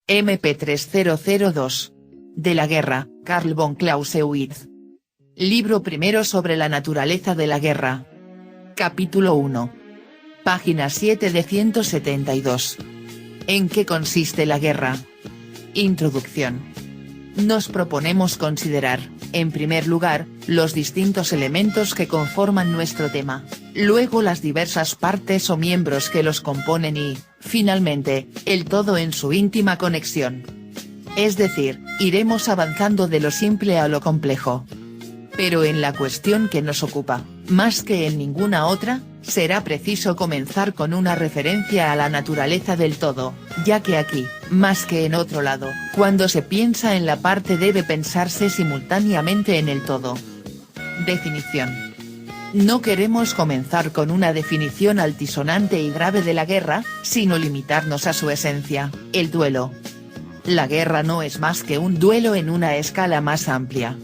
MP3002. De la guerra, Carl von Clausewitz. Libro primero sobre la naturaleza de la guerra. Capítulo 1. Página 7 de 172. ¿En qué consiste la guerra? Introducción. Nos proponemos considerar, en primer lugar, los distintos elementos que conforman nuestro tema, luego las diversas partes o miembros que los componen y, finalmente, el todo en su íntima conexión. Es decir, iremos avanzando de lo simple a lo complejo. Pero en la cuestión que nos ocupa, más que en ninguna otra, será preciso comenzar con una referencia a la naturaleza del todo, ya que aquí, más que en otro lado, cuando se piensa en la parte debe pensarse simultáneamente en el todo. Definición. No queremos comenzar con una definición altisonante y grave de la guerra, sino limitarnos a su esencia, el duelo. La guerra no es más que un duelo en una escala más amplia.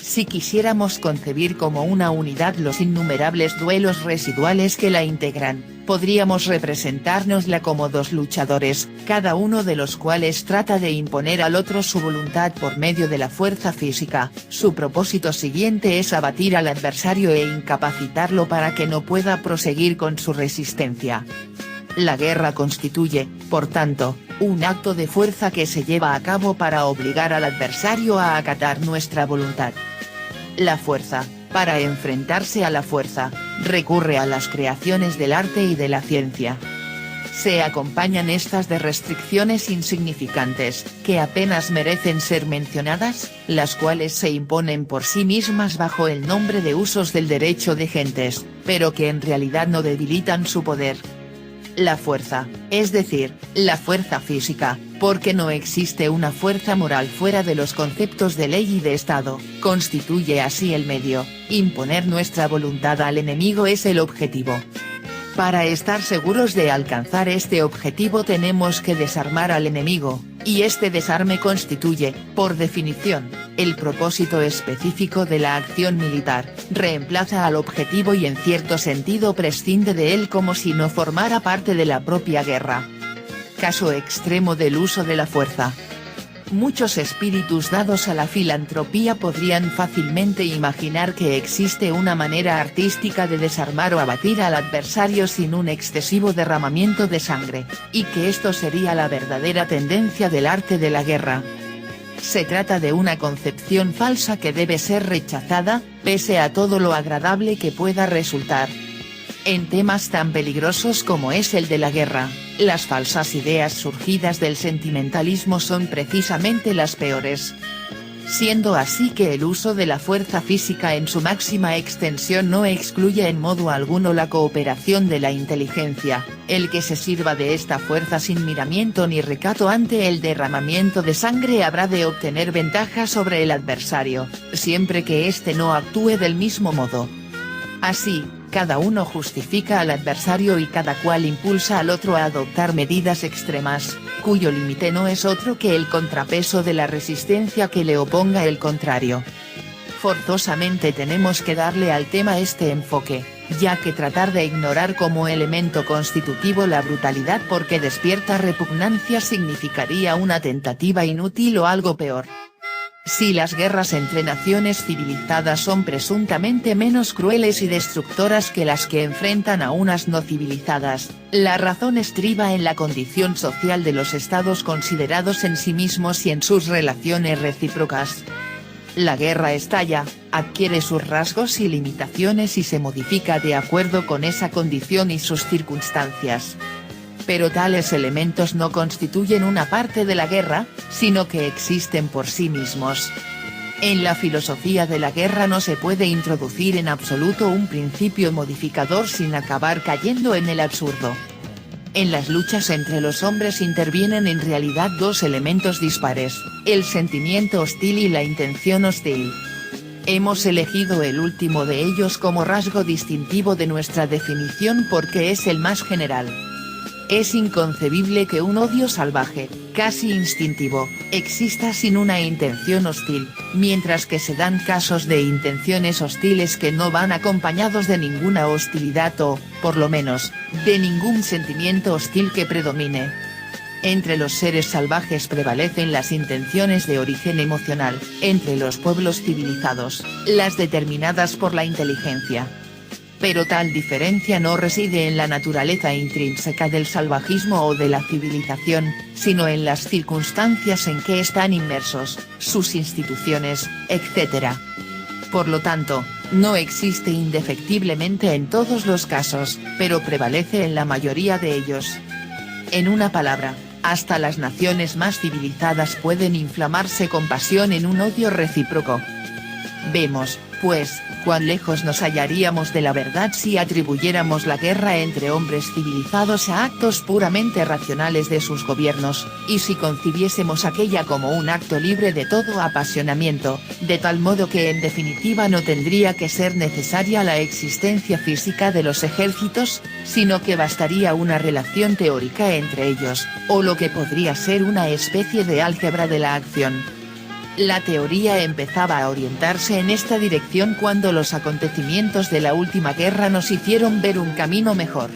Si quisiéramos concebir como una unidad los innumerables duelos residuales que la integran, podríamos representárnosla como dos luchadores, cada uno de los cuales trata de imponer al otro su voluntad por medio de la fuerza física. Su propósito siguiente es abatir al adversario e incapacitarlo para que no pueda proseguir con su resistencia. La guerra constituye, por tanto, un acto de fuerza que se lleva a cabo para obligar al adversario a acatar nuestra voluntad. La fuerza, para enfrentarse a la fuerza, recurre a las creaciones del arte y de la ciencia. Se acompañan estas de restricciones insignificantes, que apenas merecen ser mencionadas, las cuales se imponen por sí mismas bajo el nombre de usos del derecho de gentes, pero que en realidad no debilitan su poder. La fuerza, es decir, la fuerza física, porque no existe una fuerza moral fuera de los conceptos de ley y de Estado, constituye así el medio. Imponer nuestra voluntad al enemigo es el objetivo. Para estar seguros de alcanzar este objetivo tenemos que desarmar al enemigo, y este desarme constituye, por definición, el propósito específico de la acción militar, reemplaza al objetivo y en cierto sentido prescinde de él como si no formara parte de la propia guerra. Caso extremo del uso de la fuerza. Muchos espíritus dados a la filantropía podrían fácilmente imaginar que existe una manera artística de desarmar o abatir al adversario sin un excesivo derramamiento de sangre, y que esto sería la verdadera tendencia del arte de la guerra. Se trata de una concepción falsa que debe ser rechazada, pese a todo lo agradable que pueda resultar. En temas tan peligrosos como es el de la guerra, las falsas ideas surgidas del sentimentalismo son precisamente las peores. Siendo así que el uso de la fuerza física en su máxima extensión no excluye en modo alguno la cooperación de la inteligencia, el que se sirva de esta fuerza sin miramiento ni recato ante el derramamiento de sangre habrá de obtener ventaja sobre el adversario, siempre que éste no actúe del mismo modo. Así, cada uno justifica al adversario y cada cual impulsa al otro a adoptar medidas extremas, cuyo límite no es otro que el contrapeso de la resistencia que le oponga el contrario. Forzosamente tenemos que darle al tema este enfoque, ya que tratar de ignorar como elemento constitutivo la brutalidad porque despierta repugnancia significaría una tentativa inútil o algo peor. Si las guerras entre naciones civilizadas son presuntamente menos crueles y destructoras que las que enfrentan a unas no civilizadas, la razón estriba en la condición social de los estados considerados en sí mismos y en sus relaciones recíprocas. La guerra estalla, adquiere sus rasgos y limitaciones y se modifica de acuerdo con esa condición y sus circunstancias. Pero tales elementos no constituyen una parte de la guerra, sino que existen por sí mismos. En la filosofía de la guerra no se puede introducir en absoluto un principio modificador sin acabar cayendo en el absurdo. En las luchas entre los hombres intervienen en realidad dos elementos dispares, el sentimiento hostil y la intención hostil. Hemos elegido el último de ellos como rasgo distintivo de nuestra definición porque es el más general. Es inconcebible que un odio salvaje, casi instintivo, exista sin una intención hostil, mientras que se dan casos de intenciones hostiles que no van acompañados de ninguna hostilidad o, por lo menos, de ningún sentimiento hostil que predomine. Entre los seres salvajes prevalecen las intenciones de origen emocional, entre los pueblos civilizados, las determinadas por la inteligencia. Pero tal diferencia no reside en la naturaleza intrínseca del salvajismo o de la civilización, sino en las circunstancias en que están inmersos, sus instituciones, etc. Por lo tanto, no existe indefectiblemente en todos los casos, pero prevalece en la mayoría de ellos. En una palabra, hasta las naciones más civilizadas pueden inflamarse con pasión en un odio recíproco. Vemos, pues, cuán lejos nos hallaríamos de la verdad si atribuyéramos la guerra entre hombres civilizados a actos puramente racionales de sus gobiernos, y si concibiésemos aquella como un acto libre de todo apasionamiento, de tal modo que en definitiva no tendría que ser necesaria la existencia física de los ejércitos, sino que bastaría una relación teórica entre ellos, o lo que podría ser una especie de álgebra de la acción. La teoría empezaba a orientarse en esta dirección cuando los acontecimientos de la última guerra nos hicieron ver un camino mejor.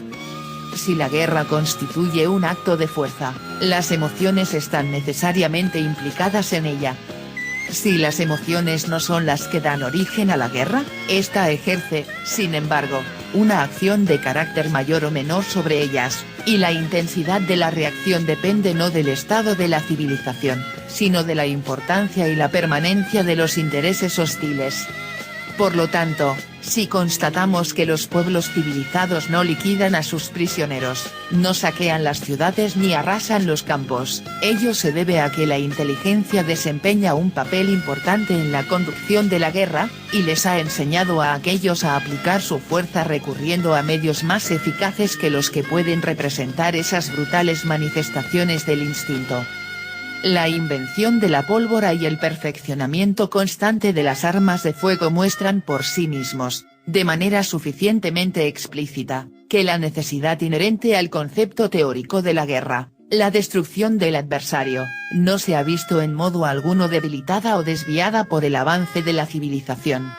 Si la guerra constituye un acto de fuerza, las emociones están necesariamente implicadas en ella. Si las emociones no son las que dan origen a la guerra, ésta ejerce, sin embargo, una acción de carácter mayor o menor sobre ellas, y la intensidad de la reacción depende no del estado de la civilización, sino de la importancia y la permanencia de los intereses hostiles. Por lo tanto, si constatamos que los pueblos civilizados no liquidan a sus prisioneros, no saquean las ciudades ni arrasan los campos, ello se debe a que la inteligencia desempeña un papel importante en la conducción de la guerra, y les ha enseñado a aquellos a aplicar su fuerza recurriendo a medios más eficaces que los que pueden representar esas brutales manifestaciones del instinto. La invención de la pólvora y el perfeccionamiento constante de las armas de fuego muestran por sí mismos, de manera suficientemente explícita, que la necesidad inherente al concepto teórico de la guerra, la destrucción del adversario, no se ha visto en modo alguno debilitada o desviada por el avance de la civilización.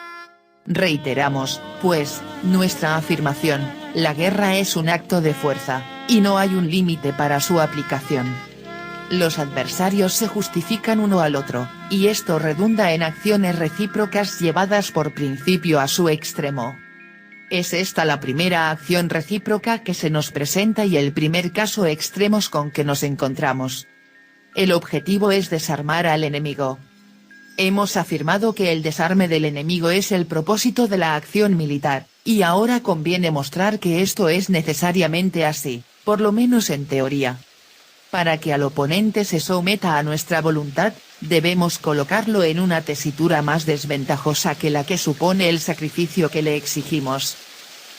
Reiteramos, pues, nuestra afirmación: la guerra es un acto de fuerza, y no hay un límite para su aplicación. Los adversarios se justifican uno al otro, y esto redunda en acciones recíprocas llevadas por principio a su extremo. Es esta la primera acción recíproca que se nos presenta y el primer caso extremos con que nos encontramos. El objetivo es desarmar al enemigo. Hemos afirmado que el desarme del enemigo es el propósito de la acción militar, y ahora conviene mostrar que esto es necesariamente así, por lo menos en teoría. Para que al oponente se someta a nuestra voluntad, debemos colocarlo en una tesitura más desventajosa que la que supone el sacrificio que le exigimos.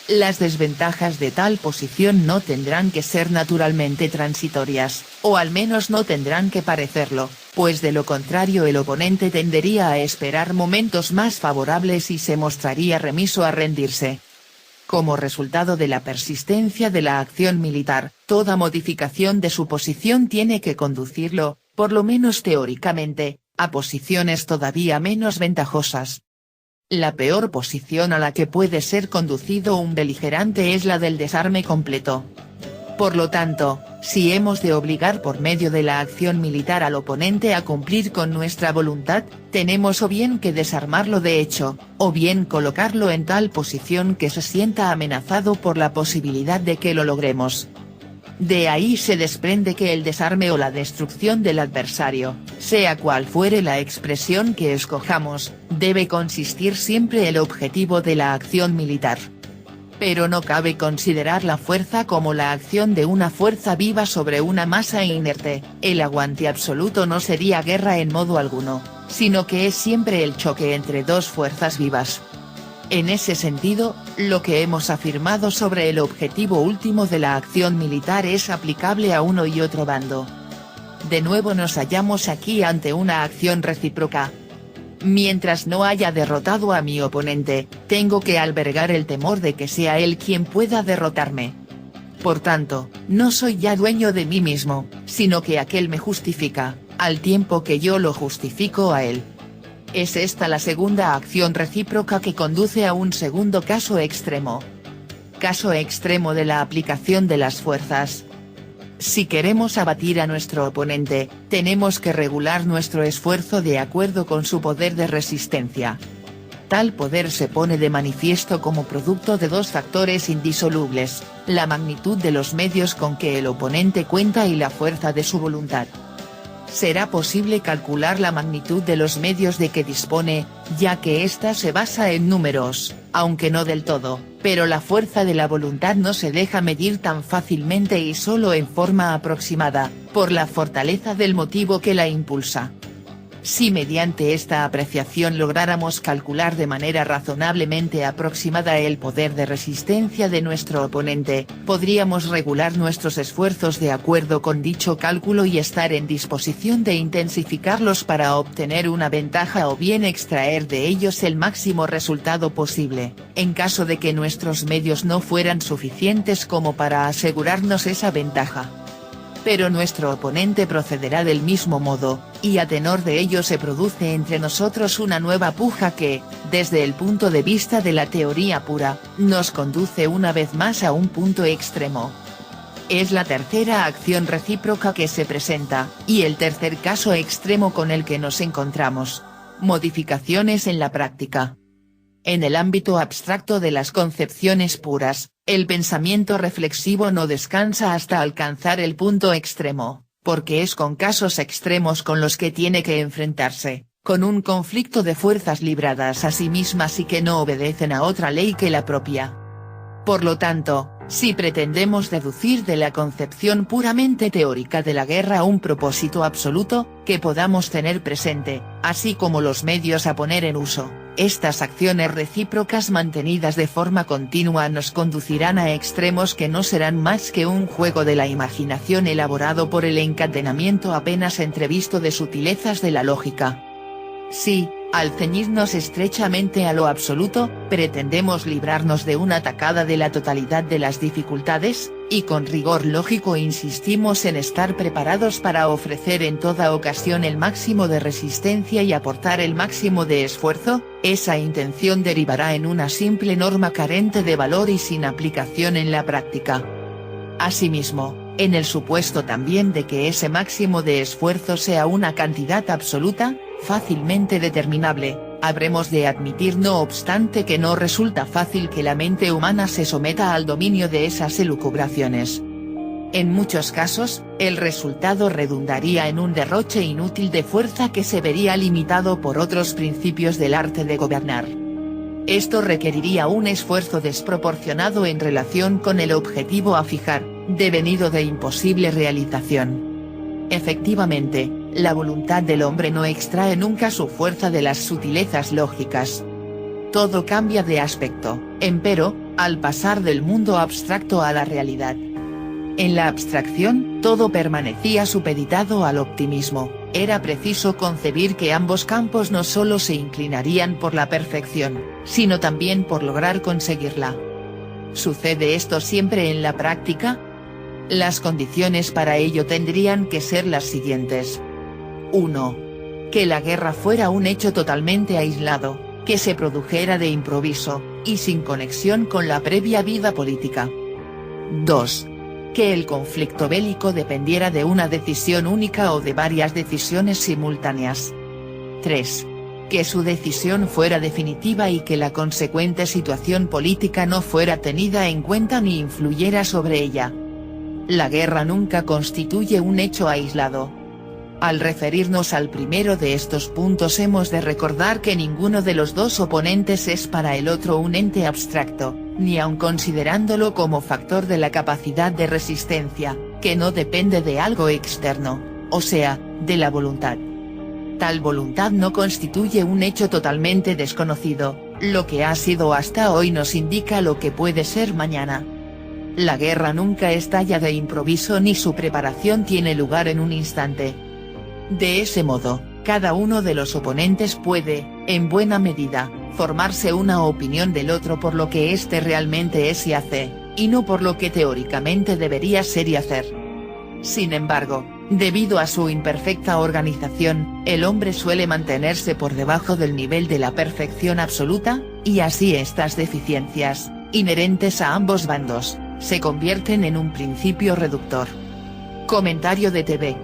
Las desventajas de tal posición no tendrán que ser naturalmente transitorias, o al menos no tendrán que parecerlo, pues de lo contrario el oponente tendería a esperar momentos más favorables y se mostraría remiso a rendirse. Como resultado de la persistencia de la acción militar, toda modificación de su posición tiene que conducirlo, por lo menos teóricamente, a posiciones todavía menos ventajosas. La peor posición a la que puede ser conducido un beligerante es la del desarme completo. Por lo tanto, si hemos de obligar por medio de la acción militar al oponente a cumplir con nuestra voluntad, tenemos o bien que desarmarlo de hecho, o bien colocarlo en tal posición que se sienta amenazado por la posibilidad de que lo logremos. De ahí se desprende que el desarme o la destrucción del adversario, sea cual fuere la expresión que escojamos, debe consistir siempre el objetivo de la acción militar. Pero no cabe considerar la fuerza como la acción de una fuerza viva sobre una masa inerte, el aguante absoluto no sería guerra en modo alguno, sino que es siempre el choque entre dos fuerzas vivas. En ese sentido, lo que hemos afirmado sobre el objetivo último de la acción militar es aplicable a uno y otro bando. De nuevo nos hallamos aquí ante una acción recíproca. Mientras no haya derrotado a mi oponente, tengo que albergar el temor de que sea él quien pueda derrotarme. Por tanto, no soy ya dueño de mí mismo, sino que aquel me justifica, al tiempo que yo lo justifico a él. Es esta la segunda acción recíproca que conduce a un segundo caso extremo. Caso extremo de la aplicación de las fuerzas. Si queremos abatir a nuestro oponente, tenemos que regular nuestro esfuerzo de acuerdo con su poder de resistencia. Tal poder se pone de manifiesto como producto de dos factores indisolubles, la magnitud de los medios con que el oponente cuenta y la fuerza de su voluntad. Será posible calcular la magnitud de los medios de que dispone, ya que ésta se basa en números, aunque no del todo, pero la fuerza de la voluntad no se deja medir tan fácilmente y solo en forma aproximada, por la fortaleza del motivo que la impulsa. Si mediante esta apreciación lográramos calcular de manera razonablemente aproximada el poder de resistencia de nuestro oponente, podríamos regular nuestros esfuerzos de acuerdo con dicho cálculo y estar en disposición de intensificarlos para obtener una ventaja o bien extraer de ellos el máximo resultado posible, en caso de que nuestros medios no fueran suficientes como para asegurarnos esa ventaja. Pero nuestro oponente procederá del mismo modo, y a tenor de ello se produce entre nosotros una nueva puja que, desde el punto de vista de la teoría pura, nos conduce una vez más a un punto extremo. Es la tercera acción recíproca que se presenta, y el tercer caso extremo con el que nos encontramos. Modificaciones en la práctica. En el ámbito abstracto de las concepciones puras, el pensamiento reflexivo no descansa hasta alcanzar el punto extremo, porque es con casos extremos con los que tiene que enfrentarse, con un conflicto de fuerzas libradas a sí mismas y que no obedecen a otra ley que la propia. Por lo tanto, si pretendemos deducir de la concepción puramente teórica de la guerra un propósito absoluto, que podamos tener presente, así como los medios a poner en uso, estas acciones recíprocas mantenidas de forma continua nos conducirán a extremos que no serán más que un juego de la imaginación elaborado por el encadenamiento apenas entrevisto de sutilezas de la lógica. Si, al ceñirnos estrechamente a lo absoluto, pretendemos librarnos de una tacada de la totalidad de las dificultades, y con rigor lógico insistimos en estar preparados para ofrecer en toda ocasión el máximo de resistencia y aportar el máximo de esfuerzo, esa intención derivará en una simple norma carente de valor y sin aplicación en la práctica. Asimismo, en el supuesto también de que ese máximo de esfuerzo sea una cantidad absoluta, fácilmente determinable, habremos de admitir no obstante que no resulta fácil que la mente humana se someta al dominio de esas elucubraciones. En muchos casos, el resultado redundaría en un derroche inútil de fuerza que se vería limitado por otros principios del arte de gobernar. Esto requeriría un esfuerzo desproporcionado en relación con el objetivo a fijar, devenido de imposible realización. Efectivamente, la voluntad del hombre no extrae nunca su fuerza de las sutilezas lógicas. Todo cambia de aspecto, empero, al pasar del mundo abstracto a la realidad. En la abstracción, todo permanecía supeditado al optimismo, era preciso concebir que ambos campos no solo se inclinarían por la perfección, sino también por lograr conseguirla. ¿Sucede esto siempre en la práctica? Las condiciones para ello tendrían que ser las siguientes. 1. Que la guerra fuera un hecho totalmente aislado, que se produjera de improviso, y sin conexión con la previa vida política. 2. Que el conflicto bélico dependiera de una decisión única o de varias decisiones simultáneas. 3. Que su decisión fuera definitiva y que la consecuente situación política no fuera tenida en cuenta ni influyera sobre ella. La guerra nunca constituye un hecho aislado. Al referirnos al primero de estos puntos hemos de recordar que ninguno de los dos oponentes es para el otro un ente abstracto, ni aun considerándolo como factor de la capacidad de resistencia, que no depende de algo externo, o sea, de la voluntad. Tal voluntad no constituye un hecho totalmente desconocido, lo que ha sido hasta hoy nos indica lo que puede ser mañana. La guerra nunca estalla de improviso ni su preparación tiene lugar en un instante. De ese modo, cada uno de los oponentes puede, en buena medida, formarse una opinión del otro por lo que éste realmente es y hace, y no por lo que teóricamente debería ser y hacer. Sin embargo, debido a su imperfecta organización, el hombre suele mantenerse por debajo del nivel de la perfección absoluta, y así estas deficiencias, inherentes a ambos bandos, se convierten en un principio reductor. Comentario de TV.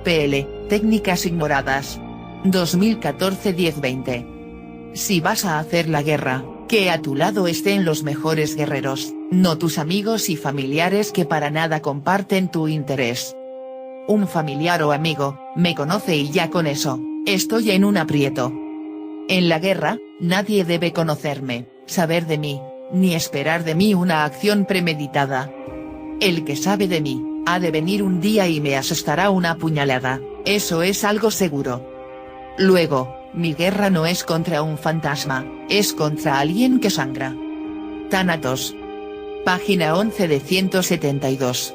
PL, técnicas ignoradas. 2014 10-20. Si vas a hacer la guerra, que a tu lado estén los mejores guerreros, no tus amigos y familiares que para nada comparten tu interés. Un familiar o amigo, me conoce y ya con eso, estoy en un aprieto. En la guerra, nadie debe conocerme, saber de mí, ni esperar de mí una acción premeditada. El que sabe de mí, ha de venir un día y me asestará una puñalada, eso es algo seguro. Luego, mi guerra no es contra un fantasma, es contra alguien que sangra. Thanatos. Página 11 de 172.